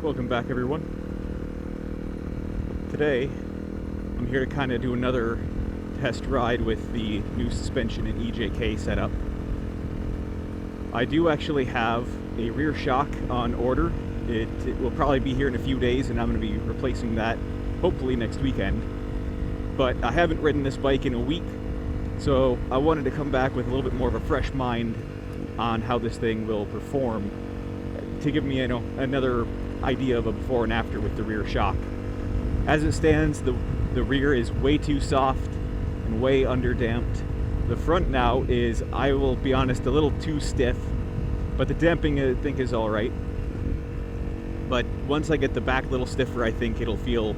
Welcome back, everyone. Today, I'm here to kind of do another test ride with the new suspension and EJK setup. I do actually have a rear shock on order. It will probably be here in a few days, and I'm going to be replacing that hopefully next weekend. But I haven't ridden this bike in a week, so I wanted to come back with a little bit more of a fresh mind on how this thing will perform to give me, another idea of a before and after with the rear shock. As it stands, the rear is way too soft and way underdamped. The front now is, I will be honest, a little too stiff, but the damping I think is all right. But once I get the back a little stiffer, I think it'll feel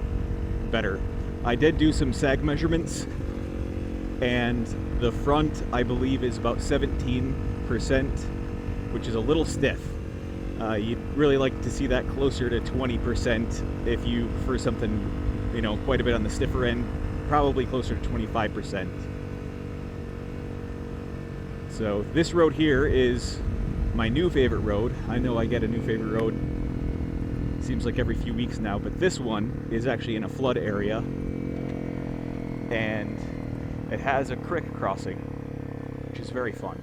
better. I did do some sag measurements, and the front I believe is about 17%, which is a little stiff. You'd really like to see that closer to 20% if you prefer something, quite a bit on the stiffer end, probably closer to 25%. So this road here is my new favorite road. I know I get a new favorite road, seems like every few weeks now, but this one is actually in a flood area, and it has a creek crossing, which is very fun.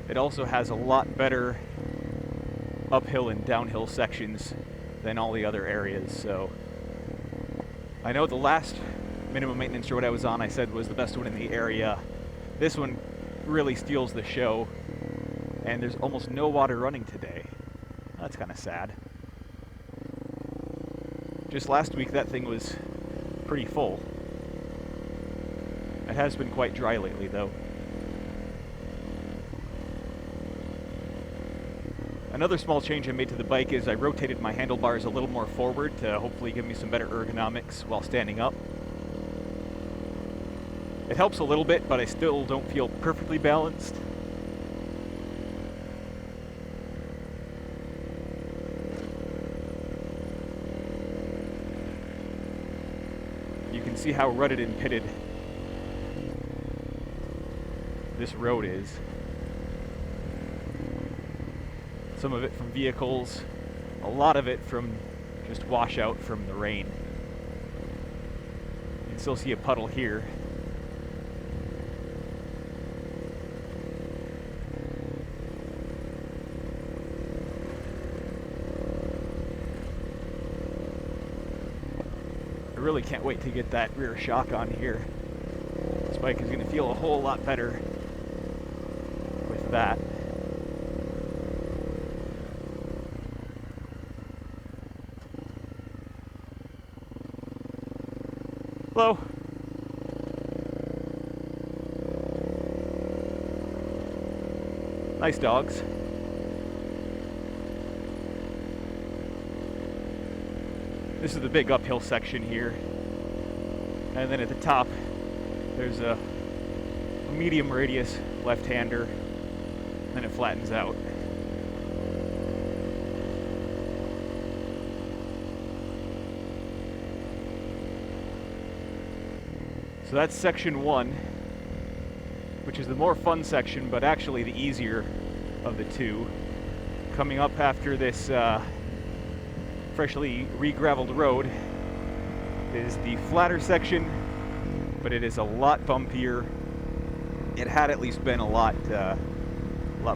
It also has a lot better uphill and downhill sections than all the other areas. So I know the last minimum maintenance road I was on, I said was the best one in the area. This one really steals the show, and there's almost no water running today. That's kind of sad. Just last week that thing was pretty full. It has been quite dry lately though. Another small change I made to the bike is I rotated my handlebars a little more forward to hopefully give me some better ergonomics while standing up. It helps a little bit, but I still don't feel perfectly balanced. You can see how rutted and pitted this road is. Some of it from vehicles, a lot of it from just washout from the rain. You can still see a puddle here. I really can't wait to get that rear shock on here. This bike is going to feel a whole lot better with that. Hello. Nice dogs. This is the big uphill section here. And then at the top, there's a medium radius left-hander, then it flattens out. So that's section 1, which is the more fun section, but actually the easier of the two. Coming up after this freshly re-graveled road is the flatter section, but it is a lot bumpier. It had at least been a lot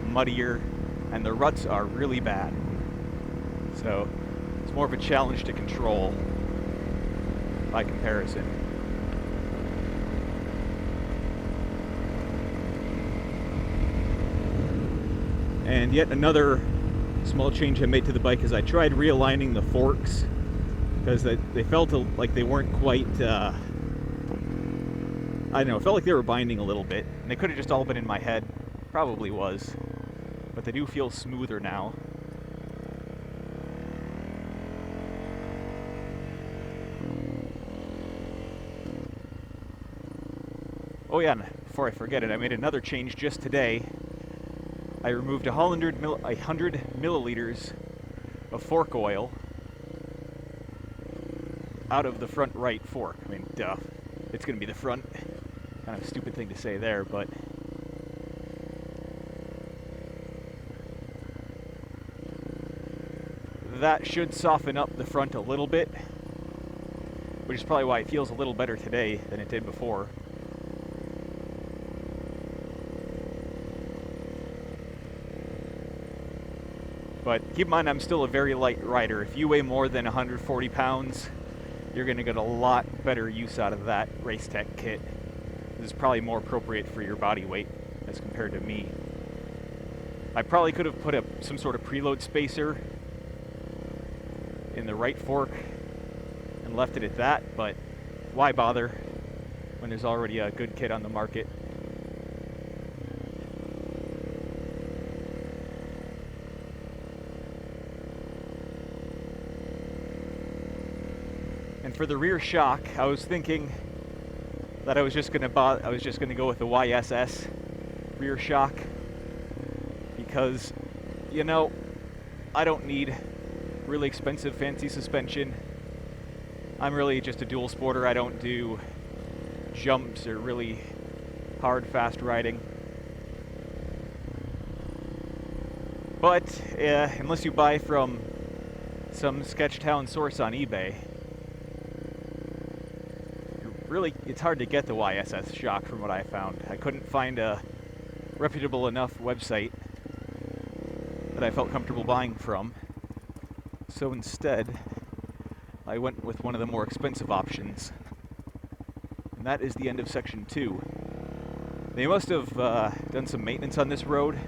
muddier, and the ruts are really bad. So it's more of a challenge to control by comparison. And yet another small change I made to the bike is I tried realigning the forks, because they felt like they weren't quite, I don't know, it felt like they were binding a little bit. And they could have just all been in my head, probably was, but they do feel smoother now. Oh yeah, and before I forget it, I made another change just today. I removed 100 milliliters of fork oil out of the front right fork. I mean, duh. It's going to be the front. Kind of a stupid thing to say there, but that should soften up the front a little bit, which is probably why it feels a little better today than it did before. But keep in mind, I'm still a very light rider. If you weigh more than 140 pounds, you're going to get a lot better use out of that Race Tech kit. This is probably more appropriate for your body weight as compared to me. I probably could have put some sort of preload spacer in the right fork and left it at that, but why bother when there's already a good kit on the market? And for the rear shock, I was thinking that I was just gonna go with the YSS rear shock because, you know, I don't need really expensive fancy suspension. I'm really just a dual sporter. I don't do jumps or really hard fast riding. But unless you buy from some Sketchtown source on eBay, it's hard to get the YSS shock from what I found. I couldn't find a reputable enough website that I felt comfortable buying from. So instead, I went with one of the more expensive options. And that is the end of section 2. They must have done some maintenance on this road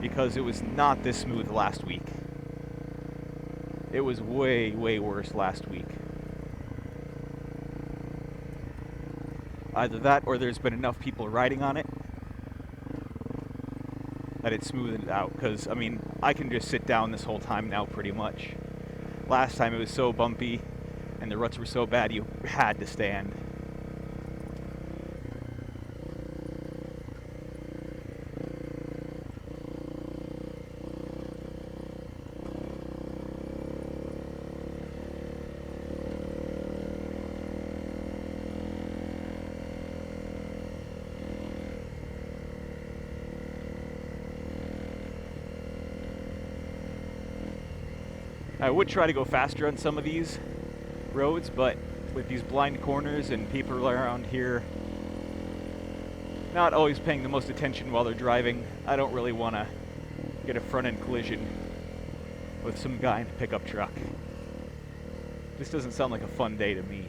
because it was not this smooth last week. It was way, way worse last week. Either that or there's been enough people riding on it that it's smoothed it out. Because, I mean, I can just sit down this whole time now pretty much. Last time it was so bumpy and the ruts were so bad you had to stand. I would try to go faster on some of these roads, but with these blind corners and people around here not always paying the most attention while they're driving, I don't really want to get a front-end collision with some guy in a pickup truck. This doesn't sound like a fun day to me.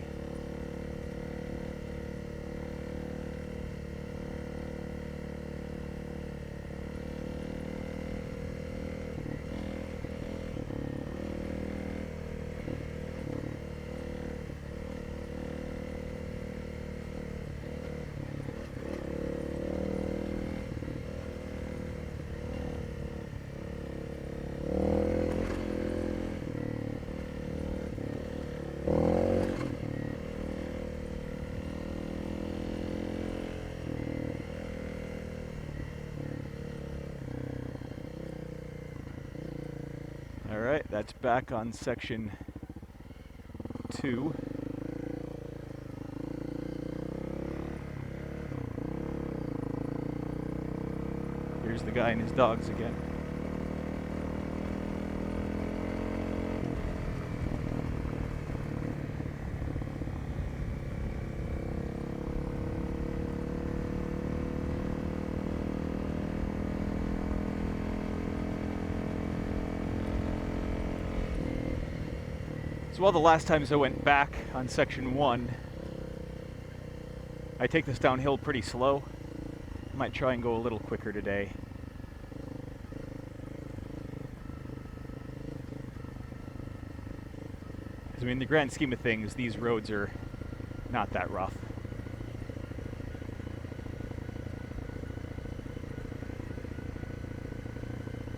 Alright, that's back on section 2. Here's the guy and his dogs again. So all the last times I went back on section 1, I take this downhill pretty slow. I might try and go a little quicker today. Because I mean, in the grand scheme of things, these roads are not that rough.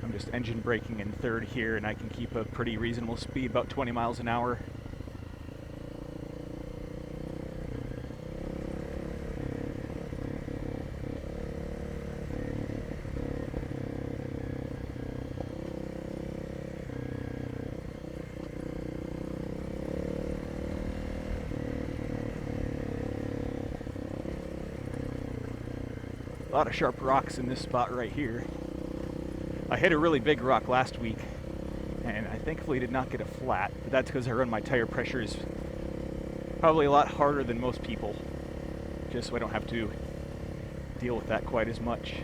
I'm just engine braking in third here, and I can keep a pretty reasonable speed, about 20 miles an hour. A lot of sharp rocks in this spot right here. I hit a really big rock last week and I thankfully did not get a flat, but that's because I run my tire pressures probably a lot harder than most people, just so I don't have to deal with that quite as much.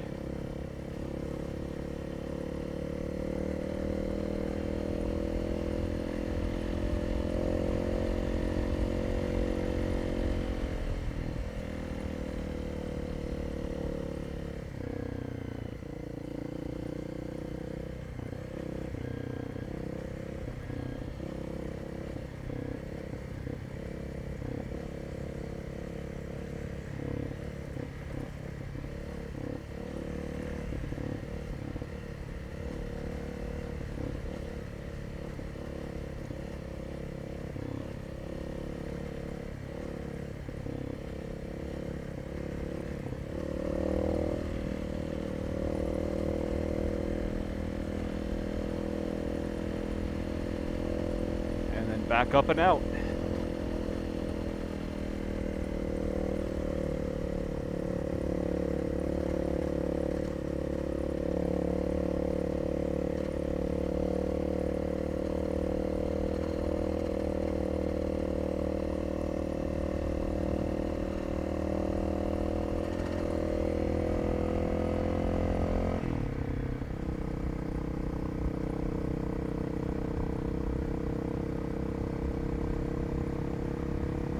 Back up and out.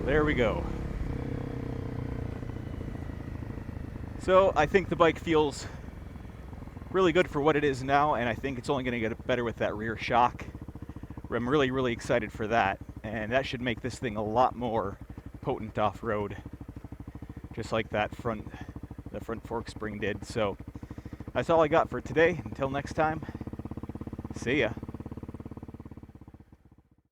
There we go. So I think the bike feels really good for what it is now, and I think it's only going to get better with that rear shock. I'm really excited for that, and that should make this thing a lot more potent off-road, just like the front fork spring did. So that's all I got for today. Until next time, see ya.